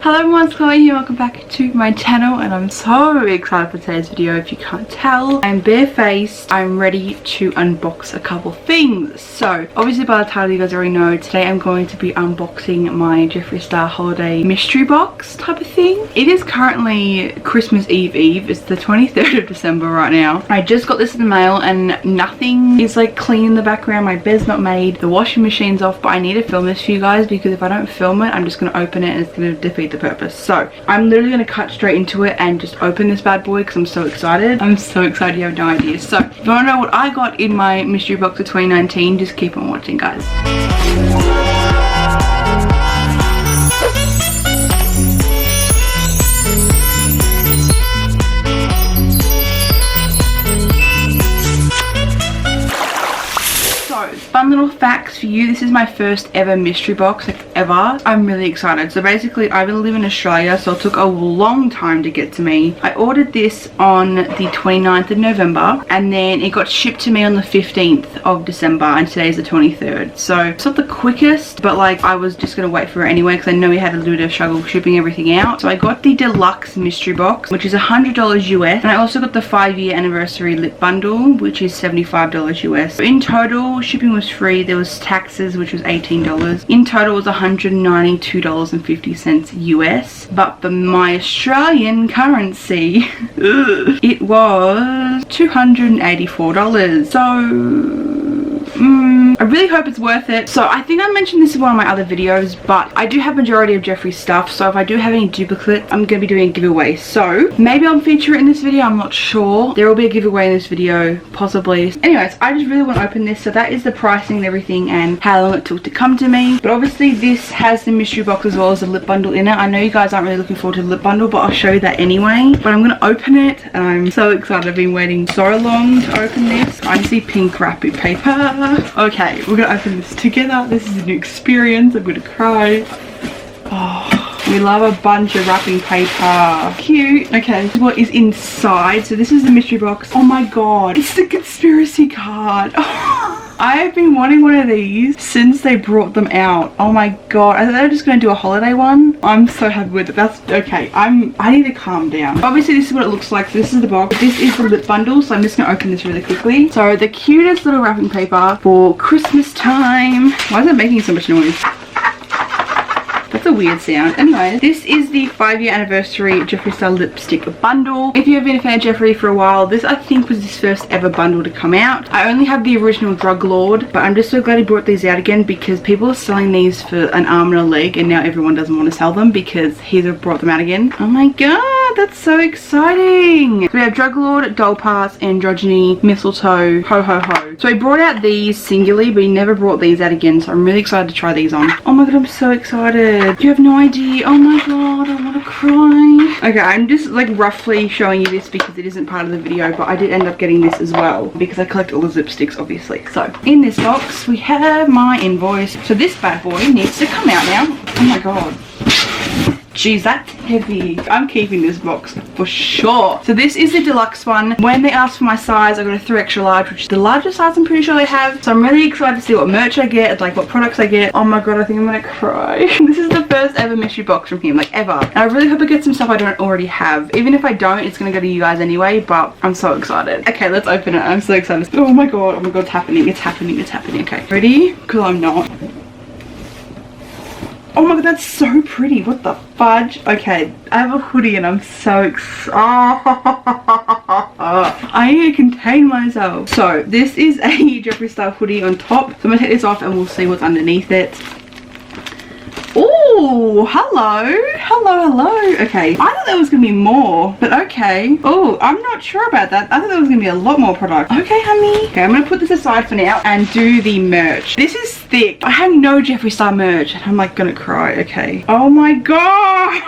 Hello everyone, it's Chloe here. Welcome back to my channel and I'm so excited for today's video. If you can't tell, I'm barefaced. I'm ready to unbox a couple things. So obviously by the title you guys already know, today I'm going to be unboxing my Jeffree Star holiday mystery box type of thing. It is currently Christmas Eve. It's the 23rd of December right now. I just got this in the mail and nothing is like clean in the background. My bed's not made, the washing machine's off, but I need to film this for you guys because if I don't film it, I'm just going to open it and it's going to defeat the purpose. So I'm literally going to cut straight into it and just open this bad boy because I'm so excited. I'm so excited, you have no idea. So if you want to know what I got in my mystery box of 2019, just keep on watching, guys. Fun little facts for you. This is my first ever mystery box, like ever. I'm really excited. So basically I live in Australia, so it took a long time to get to me. I ordered this on the 29th of November and then it got shipped to me on the 15th of December and today's the 23rd. So it's not the quickest, but like I was just gonna wait for it anyway because I know we had a little bit of struggle shipping everything out. So I got the Deluxe mystery box, which is $100 US, and I also got the 5-year anniversary lip bundle, which is $75 US. So in total, shipping was free. There was taxes, which was $18. In total it was $192.50 US, but for my Australian currency it was $284. So I really hope it's worth it. So I think I mentioned this in one of my other videos, but I do have majority of Jeffree stuff, so if I do have any duplicates, I'm going to be doing a giveaway. So maybe I'll feature it in this video, I'm not sure. There will be a giveaway in this video, possibly. Anyways, I just really want to open this. So that is the pricing and everything and how long it took to come to me. But obviously this has the mystery box as well as a lip bundle in it. I know you guys aren't really looking forward to the lip bundle, but I'll show you that anyway. But I'm going to open it and I'm so excited. I've been waiting so long to open this. I see pink wrapping paper. Okay, we're gonna open this together. This is a new experience. I'm gonna cry. Oh, we love a bunch of wrapping paper. Cute. Okay, this is what is inside. So this is the mystery box. Oh my god, it's the conspiracy card. I have been wanting one of these since they brought them out. Oh my god, I thought they were just gonna do a holiday one. I'm so happy with it. That's okay. I need to calm down. Obviously this is what it looks like. So this is the box. This is the lip bundle, so I'm just gonna open this really quickly. So the cutest little wrapping paper for Christmas time. Why is it making so much noise? That's a weird sound. Anyway, this is the 5-year anniversary Jeffree Star lipstick bundle. If you've been a fan of Jeffree for a while, this I think was his first ever bundle to come out. I only have the original Drug Lord, but I'm just so glad he brought these out again because people are selling these for an arm and a leg and now everyone doesn't want to sell them because he's brought them out again. Oh my god, that's so exciting. So we have Drug Lord, Doll Parts, Androgyny, Mistletoe, Ho Ho Ho. So he brought out these singularly, but he never brought these out again, so I'm really excited to try these on. Oh my god, I'm so excited. You have no idea. Oh my god, I want to cry. Okay, I'm just like roughly showing you this because it isn't part of the video, but I did end up getting this as well because I collect all the lipsticks obviously. So in this box we have my invoice. So this bad boy needs to come out now. Oh my god. Jeez, that's heavy. I'm keeping this box for sure. So this is the deluxe one. When they asked for my size, I got a 3 extra large, which is the largest size I'm pretty sure they have. So I'm really excited to see what merch I get, like what products I get. Oh my god, I think I'm gonna cry. This is the first ever mystery box from him, like ever. And I really hope I get some stuff I don't already have. Even if I don't, it's gonna go to you guys anyway, but I'm so excited. Okay, let's open it. I'm so excited. Oh my god, it's happening. It's happening, it's happening. Okay, ready? Because I'm not. Oh my god, that's so pretty. What the fudge? Okay, I have a hoodie and I'm so excited. I need to contain myself. So this is a Jeffree Star hoodie on top. So I'm gonna take this off and we'll see what's underneath it. Oh, hello. Okay, I thought there was gonna be more, but okay. Oh, I'm not sure about that. I thought there was gonna be a lot more product. Okay, honey. Okay, I'm gonna put this aside for now and do the merch. This is thick. I have no Jeffree Star merch and I'm like gonna cry. Okay. Oh my god.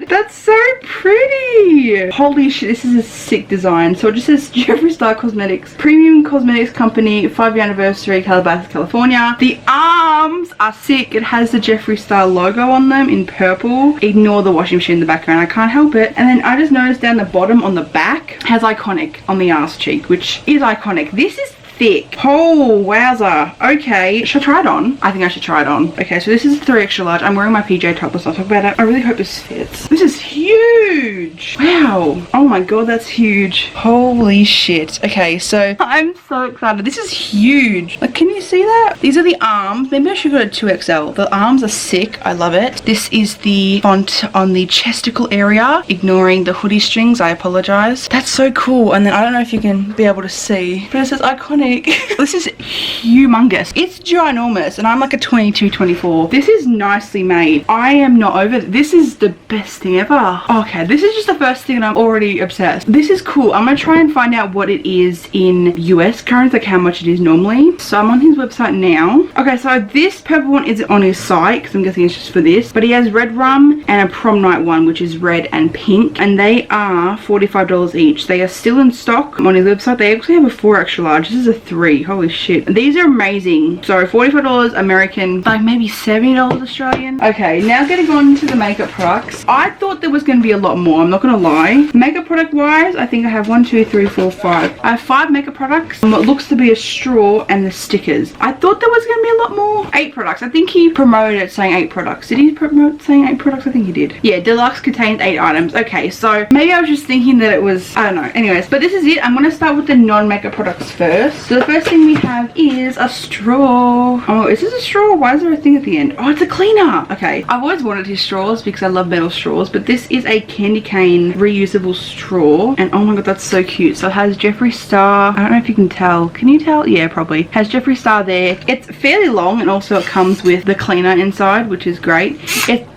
That's so pretty. Holy shit, this is a sick design. So it just says Jeffree Star Cosmetics, premium cosmetics company, 5-year anniversary, Calabasas, California. The arms are sick. It has the Jeffree Star logo on them in purple. Ignore the washing machine in the background, I can't help it. And then I just noticed down the bottom on the back has iconic on the arse cheek, which is iconic. This is thick. Oh, wowza. Okay, should I try it on? I think I should try it on. Okay, so this is a 3 extra large. I'm wearing my PJ topless. I'll talk about it. I really hope this fits. This is huge. Wow. Oh my god, that's huge. Holy shit. Okay, so I'm so excited. This is huge. Like, can you see that? These are the arms. Maybe I should go to 2XL. The arms are sick. I love it. This is the font on the chesticle area. Ignoring the hoodie strings. I apologize. That's so cool. And then I don't know if you can be able to see, but it says iconic. This is humongous. It's ginormous, and I'm like a 22, 24. This is nicely made. I am not over it. This is the best thing ever. Okay, this is just the first thing and I'm already obsessed. This is cool. I'm gonna try and find out what it is in US currency, like how much it is normally. So I'm on his website now. Okay, so this purple one isn't on his site because I'm guessing it's just for this, but he has red rum and a prom night one, which is red and pink, and they are $45 each. They are still in stock on his website. They actually have a 4 extra large. This is a 3. Holy shit. These are amazing. So $45 American, like maybe $70 Australian. Okay, now getting on to the makeup products. I thought there was going to be a lot more. I'm not going to lie. Makeup product wise, I think I have 1, 2, 3, 4, 5. I have 5 makeup products. What looks to be a straw and the stickers. I thought there was going to be a lot more. 8 products. I think he promoted it saying 8 products. Did he promote saying 8 products? I think he did. Yeah, Deluxe contains 8 items. Okay, so maybe I was just thinking that it was, I don't know. Anyways, but this is it. I'm going to start with the non-makeup products first. So the first thing we have is a straw. Oh, is this a straw? Why is there a thing at the end? Oh, it's a cleaner. Okay, I've always wanted his straws because I love metal straws, but this is a candy cane reusable straw, and oh my god, that's so cute. So it has Jeffree Star. I don't know if you can tell. Can you tell? Yeah, probably. It has Jeffree Star there. It's fairly long, and also it comes with the cleaner inside, which is great.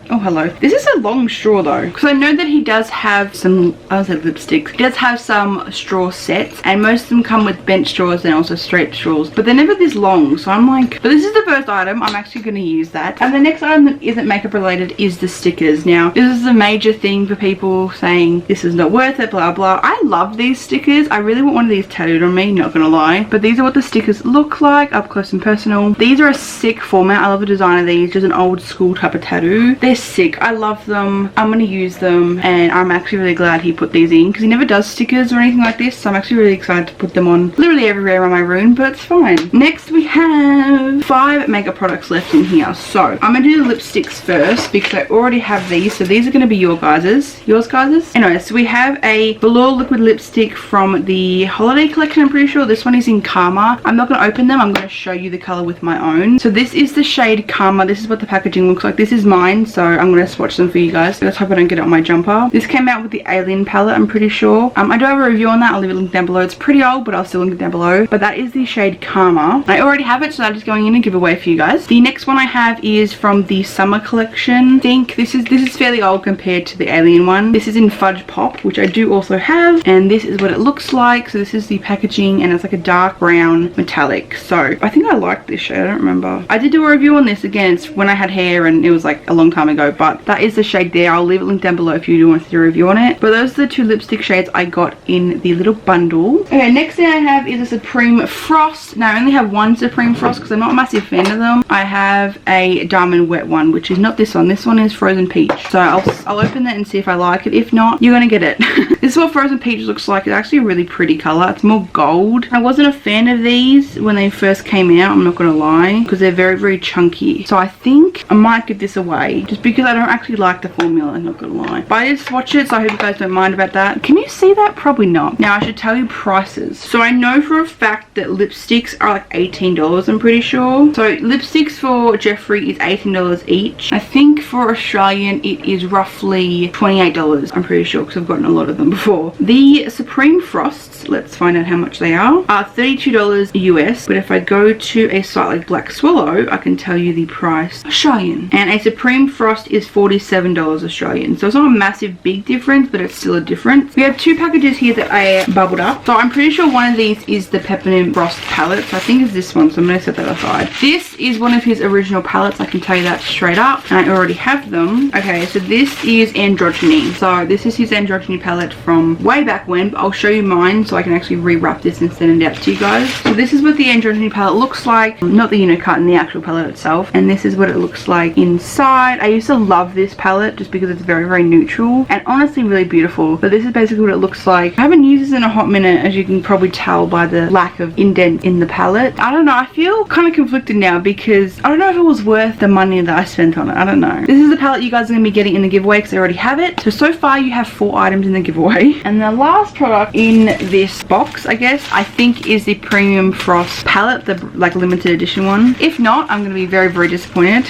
Oh, hello. This is a long straw though, because I know that he does have some, I was at lipsticks. He does have some straw sets, and most of them come with bent straws and also straight straws, but they're never this long. So I'm like, but this is the first item. I'm actually going to use that. And the next item that isn't makeup related is the stickers. Now, this is a major thing for people saying this is not worth it, blah, blah. I love these stickers. I really want one of these tattooed on me, not going to lie. But these are what the stickers look like up close and personal. These are a sick format. I love the design of these. Just an old school type of tattoo. They're sick. I love them. I'm going to use them, and I'm actually really glad he put these in because he never does stickers or anything like this, so I'm actually really excited to put them on literally everywhere around my room, but it's fine. Next we have 5 makeup products left in here. So I'm going to do the lipsticks first because I already have these, so these are going to be yours guys. Anyway, so we have a velour liquid lipstick from the holiday collection. I'm pretty sure this one is in Karma. I'm not going to open them. I'm going to show you the color with my own. So this is the shade Karma. This is what the packaging looks like. This is mine, so I'm going to swatch them for you guys. Let's hope I don't get it on my jumper. This came out with the Alien palette, I'm pretty sure. I do have a review on that. I'll leave a link down below. It's pretty old, but I'll still link it down below. But that is the shade Karma. I already have it, so I'm just going in and give away for you guys. The next one I have is from the summer collection. I think this is fairly old compared to the Alien one. This is in Fudge Pop, which I do also have, and this is what it looks like. So this is the packaging, and it's like a dark brown metallic. So I think I like this shade. I don't remember. I did do a review on this again. It's when I had hair, and it was like a long time ago, but that is the shade there. I'll leave a link down below if you do want to do a review on it. But those are the 2 lipstick shades I got in the little bundle. Okay, next thing I have is a Supreme Frost. Now I only have 1 Supreme Frost because I'm not a massive fan of them. I have a Diamond Wet one, which is not this one. This one is Frozen Peach. So I'll open that and see if I like it. If not, you're gonna get it. This is what Frozen Peach looks like. It's actually a really pretty color. It's more gold. I wasn't a fan of these when they first came out, I'm not gonna lie, because they're very, very chunky. So I think I might give this away just because I don't actually like the formula, I'm not gonna lie. But I did swatch it, so I hope you guys don't mind about that. Can you see that? Probably not. Now I should tell you prices. So I know for a fact that lipsticks are like $18, I'm pretty sure. So lipsticks for Jeffree is $18 each. I think for Australian it is roughly $28, I'm pretty sure, because I've gotten a lot of them before. The Supreme Frosts, let's find out how much they are $32 US. But if I go to a site like Black Swallow, I can tell you the price Australian. And a Supreme Frost is $47 Australian. So it's not a massive big difference, but it's still a difference. We have 2 packages here that I bubbled up. So I'm pretty sure one of these is the Peppermint Frost palette. So I think it's this one, so I'm going to set that aside. This is one of his original palettes, I can tell you that straight up, and I already have them. Okay, so this is Androgyny. So this is his Androgyny palette from way back when, but I'll show you mine so I can actually rewrap this and send it out to you guys. So this is what the androgyny palette looks like, not the unicut and the actual palette itself, and this is what it looks like inside. I used to love this palette just because it's very, very neutral and honestly really beautiful, but this is basically what it looks like. I haven't used this in a hot minute, as you can probably tell by the lack of indent in the palette. I don't know, I feel kind of conflicted now because I don't know if it was worth the money that I spent on it. I don't know. This is the palette you guys are going to be getting in the giveaway because I already have it. So far you have 4 items in the giveaway, and the last product in this box, I guess, I think is the Premium Frost palette, the like limited edition one. If not, I'm going to be very, very disappointed.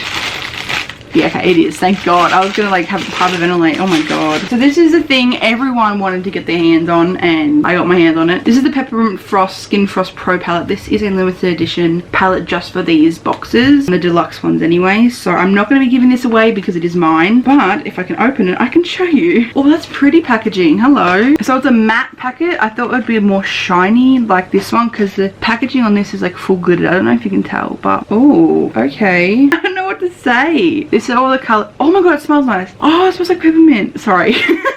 Yeah, okay, it is. Thank God. I was gonna like have hyperventilate. Oh my God. So this is the thing everyone wanted to get their hands on, and I got my hands on it. This is the Peppermint Frost Skin Frost Pro palette. This is a limited edition palette just for these boxes, the deluxe ones anyway. So I'm not going to be giving this away because it is mine, but if I can open it, I can show you. Oh, that's pretty packaging. Hello. So it's a matte packet. I thought it would be more shiny like this one because the packaging on this is like full glittered. I don't know if you can tell, but oh, okay. I don't know what to say. This is all the color. Oh my God, it smells nice. Oh, it smells like peppermint. Sorry.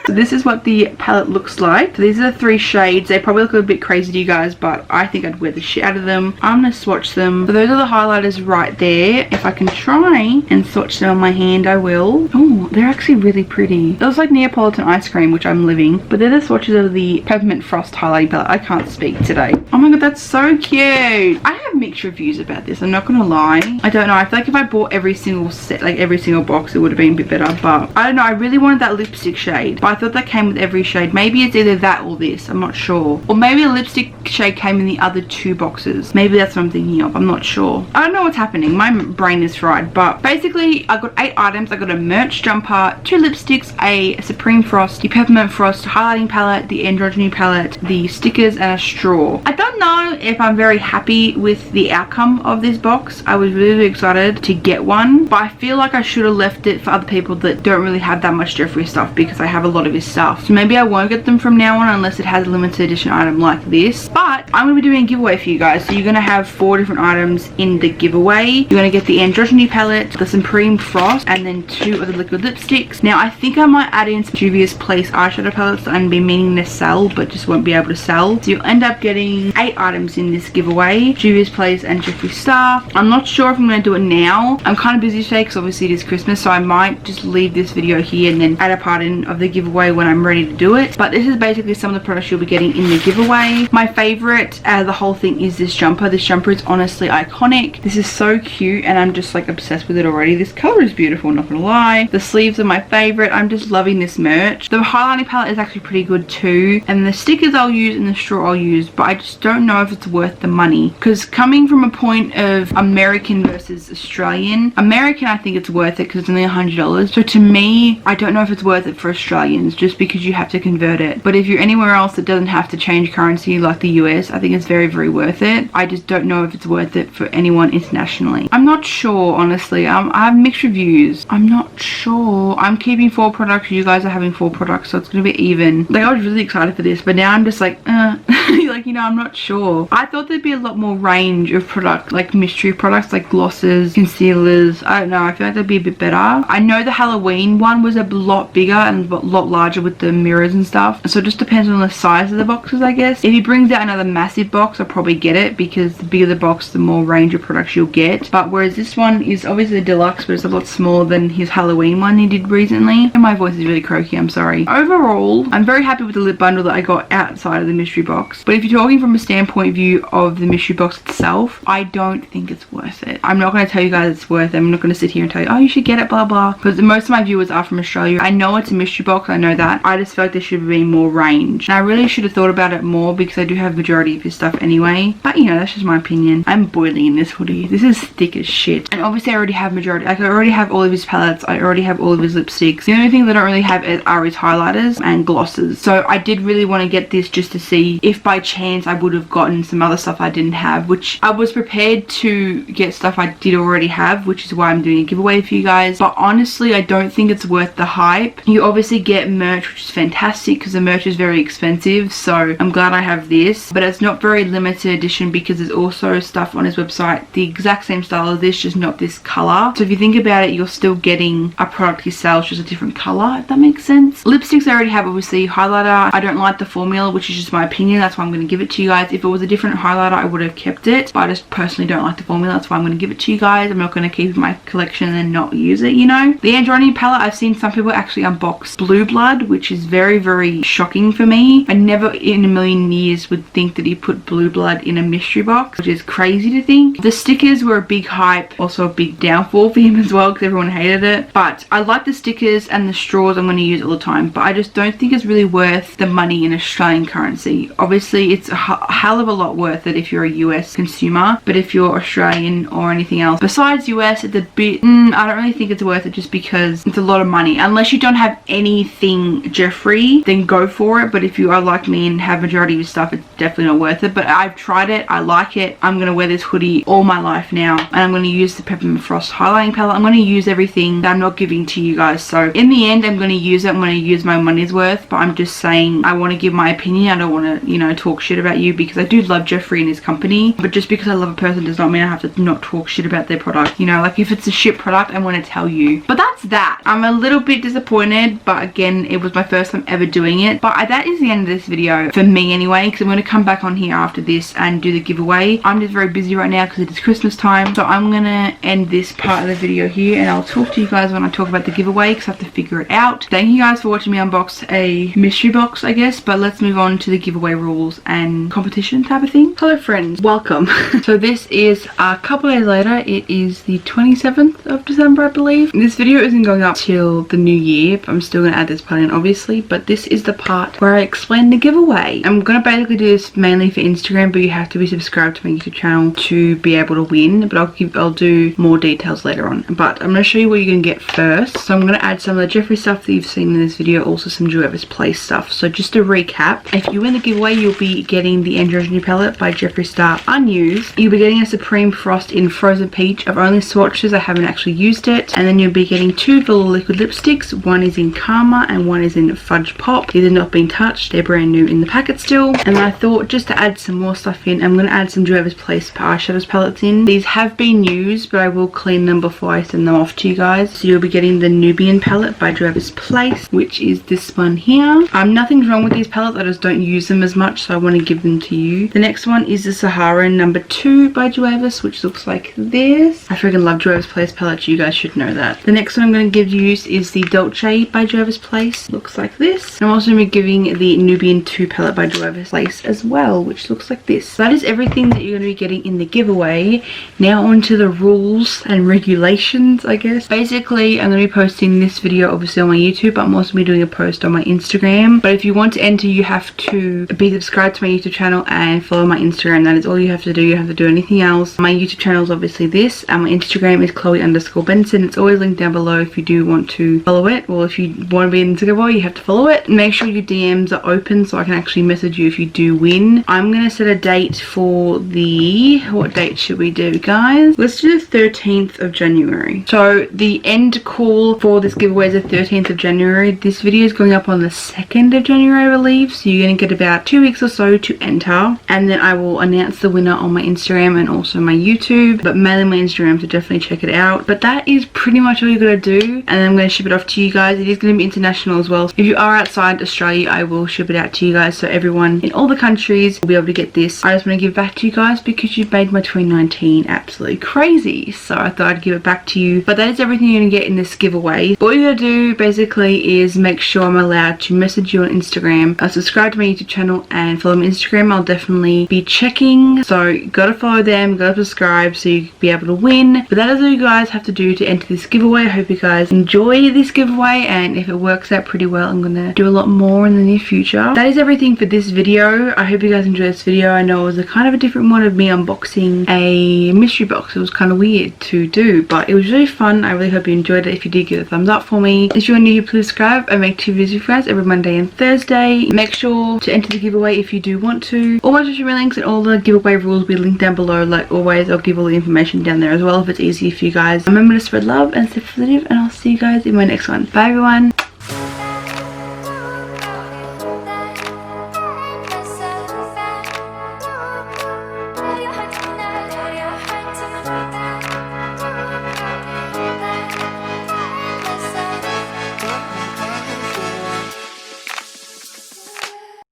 So this is what the palette looks like. So these are the 3 shades. They probably look a bit crazy to you guys, but I think I'd wear the shit out of them. I'm gonna swatch them. So those are the highlighters right there. If I can try and swatch them on my hand, I will. Oh, they're actually really pretty. It looks like Neapolitan ice cream, which I'm living. But they're the swatches of the Peppermint Frost highlighting palette. I can't speak today. Oh my God, that's so cute. I have mixed reviews about this. I'm not gonna lie. I don't know. I feel like if I bought every single set, like every single box, it would have been a bit better, but I don't know. I really wanted that lipstick shade, but I thought that came with every shade. Maybe it's either that or this. I'm not sure. Or maybe the lipstick shade came in the other 2 boxes. Maybe that's what I'm thinking of. I'm not sure. I don't know what's happening. My brain is fried, but basically I got 8 items. I got a merch jumper, 2 lipsticks, a Supreme Frost, the Peppermint Frost highlighting palette, the androgyny palette, the stickers, and a straw. I don't know if I'm very happy with the outcome of this box. I was really, really excited to get one, but I feel like I should have left it for other people that don't really have that much Jeffree stuff because I have a lot of his stuff. So maybe I won't get them from now on unless it has a limited edition item like this. But I'm going to be doing a giveaway for you guys. So you're going to have 4 different items in the giveaway. You're going to get the androgyny palette, the Supreme Frost, and then 2 of the liquid lipsticks. Now I think I might add in some Juvia's Place eyeshadow palettes that I've been meaning to sell but just won't be able to sell. So you'll end up getting 8 items in this giveaway. Juvia's Place and Jeffree Star. I'm not sure if I'm going to do it now. I'm kind of busy today because obviously it is Christmas, so I might just leave this video here and then add a part in of the giveaway when I'm ready to do it. But this is basically some of the products you'll be getting in the giveaway. My favorite out of the whole thing is this jumper. This jumper is honestly iconic. This is so cute and I'm just like obsessed with it already. This color is beautiful, not gonna lie. The sleeves are my favorite. I'm just loving this merch. The highlighting palette is actually pretty good too, and the stickers I'll use and the straw I'll use, but I just don't know if it's worth the money because coming from a point of American versus Australian, American I think it's worth it because it's only $100. So to me, I don't know if it's worth it for Australians just because you have to convert it. But if you're anywhere else that doesn't have to change currency like the US, I think it's very, very worth it. I just don't know if it's worth it for anyone internationally. I'm not sure, honestly. I have mixed reviews. I'm not sure. I'm keeping 4 products. You guys are having 4 products, so it's gonna be even. Like, I was really excited for this, but now I'm just like, like, you know, I'm not sure. I thought there'd be a lot more range of product, like mystery products, like glosses, concealers. I don't know. I feel like that'd be a bit better. I know the Halloween one was a lot bigger and a lot larger with the mirrors and stuff. So it just depends on the size of the boxes, I guess. If he brings out another massive box, I'll probably get it because the bigger the box, the more range of products you'll get. But whereas this one is obviously deluxe, but it's a lot smaller than his Halloween one he did recently. And my voice is really croaky, I'm sorry. Overall, I'm very happy with the lip bundle that I got outside of the mystery box. But if you're talking from a standpoint view of the mystery box itself, I don't think it's worth it. I'm not going to tell you guys it's worth it. I'm not going to sit here and tell you, oh, you should get it, blah, blah. Because most of my viewers are from Australia. I know it's a mystery box. I know that. I just feel like there should be more range. And I really should have thought about it more because I do have majority of his stuff anyway. But, you know, that's just my opinion. I'm boiling in this hoodie. This is thick as shit. And obviously I already have majority. Like, I already have all of his palettes. I already have all of his lipsticks. The only things I don't really have are his highlighters and glosses. So I did really want to get this just to see if by chance chance I would have gotten some other stuff I didn't have, which I was prepared to get stuff I did already have, which is why I'm doing a giveaway for you guys. But honestly, I don't think it's worth the hype. You obviously get merch, which is fantastic because the merch is very expensive, so I'm glad I have this, but it's not very limited edition because there's also stuff on his website the exact same style as this, just not this color. So if you think about it, you're still getting a product he sells, just a different color, if that makes sense. Lipsticks I already have, obviously. Highlighter, I don't like the formula, which is just my opinion, that's why I'm going to give it to you guys. If it was a different highlighter, I would have kept it, but I just personally don't like the formula, that's why I'm going to give it to you guys. I'm not going to keep it in my collection and not use it, you know. The Androni palette, I've seen some people actually unbox Blue Blood, which is very, very shocking for me. I never in a million years would think that he put Blue Blood in a mystery box, which is crazy to think. The stickers were a big hype, also a big downfall for him as well because everyone hated it. But I like the stickers, and the straws I'm going to use all the time, but I just don't think it's really worth the money in Australian currency. Obviously it's a hell of a lot worth it if you're a US consumer, but if you're Australian or anything else besides US, it's a bit I don't really think it's worth it, just because it's a lot of money. Unless you don't have anything Jeffree, then go for it, but if you are like me and have majority of your stuff, it's definitely not worth it. But I've tried it, I like it. I'm going to wear this hoodie all my life now, and I'm going to use the Peppermint Frost highlighting palette. I'm going to use everything that I'm not giving to you guys, so in the end I'm going to use it. I'm going to use my money's worth, but I'm just saying I want to give my opinion. I don't want to, you know, talk shit about you, because I do love Jeffree and his company, but just because I love a person does not mean I have to not talk shit about their product, you know. Like if it's a shit product, I want to tell you. But that's that. I'm a little bit disappointed, but again, it was my first time ever doing it. But that is the end of this video for me anyway, because I'm going to come back on here after this and do the giveaway. I'm just very busy right now because it is Christmas time, so I'm going to end this part of the video here, and I'll talk to you guys when I talk about the giveaway because I have to figure it out. Thank you guys for watching me unbox a mystery box, I guess, but let's move on to the giveaway rules and competition type of thing. Hello friends, welcome. So this is a couple days later. It is the 27th of December, I believe. This video isn't going up till the new year, but I'm still going to add this part in obviously, but this is the part where I explain the giveaway. I'm going to basically do this mainly for Instagram, but you have to be subscribed to my YouTube channel to be able to win, but I'll do more details later on. But I'm going to show you what you're going to get first. So I'm going to add some of the Jeffree stuff that you've seen in this video, also some Jueva's Place stuff. So just to recap, if you win the giveaway, you'll be getting the Androni palette by Jeffree Star unused. You'll be getting a Supreme Frost in Frozen Peach. I've only swatches, I haven't actually used it. And then you'll be getting two Velour liquid lipsticks. One is in Karma and one is in Fudge Pop. These have not been touched, they're brand new in the packet still. And I thought just to add some more stuff in, I'm going to add some Jueva's Place eyeshadows palettes in. These have been used, but I will clean them before I send them off to you guys. So you'll be getting the Nubian palette by Jueva's Place, which is this one here. Nothing's wrong with these palettes, I just don't use them as much, so I want to give them to you. The next one is the Saharan number 2 by Jueva's, which looks like this. I freaking love Jueva's Place palettes, you guys should know that. The next one I'm going to give you is the Dolce by Jueva's Place. Looks like this. I'm also going to be giving the Nubian 2 palette by Jueva's Place as well, which looks like this. So that is everything that you're going to be getting in the giveaway. Now on to the rules and regulations, I guess. Basically, I'm going to be posting this video obviously on my YouTube, but I'm also going to be doing a post on my Instagram. But if you want to enter, you have to be subscribed to my YouTube channel and follow my Instagram. That is all you have to do. You have to do anything else. My YouTube channel is obviously this, and my Instagram is chloe_benson. It's always linked down below if you do want to follow it. Well, if you want to be in the giveaway, you have to follow it. Make sure your DMs are open so I can actually message you if you do win. I'm going to set a date for the... what date should we do, guys? Let's do the 13th of January. So the end call for this giveaway is the 13th of January. This video is going up on the 2nd of January, I believe. So you're going to get about 2 weeks or so to enter. And then I will announce the winner on my Instagram and also my YouTube. But mainly my Instagram, so definitely check it out. But that is pretty much all you're going to do. And I'm going to ship it off to you guys. It is going to be international as well. If you are outside Australia, I will ship it out to you guys. So everyone in all the countries will be able to get this. I just want to give back to you guys because you've made my 2019 absolutely crazy. So I thought I'd give it back to you. But that is everything you're going to get in this giveaway. All you got to do basically is make sure I'm allowed to message you on Instagram. Subscribe to my YouTube channel and follow my Instagram. I'll definitely be checking. So gotta follow them, gotta subscribe so you can be able to win. But that is all you guys have to do to enter this giveaway. I hope you guys enjoy this giveaway, and if it works out pretty well, I'm gonna do a lot more in the near future. That is everything for this video. I hope you guys enjoyed this video. I know it was a kind of a different one of me unboxing a mystery box. It was kind of weird to do, but it was really fun. I really hope you enjoyed it. If you did, give it a thumbs up for me. If you're new, please subscribe. I make 2 videos for you guys every Monday and Thursday. Make sure to enter the giveaway if you do do want to. All my social media links and all the giveaway rules will be linked down below. Like always, I'll give all the information down there as well if it's easy for you guys. Remember to spread love and stay positive, and I'll see you guys in my next one. Bye everyone.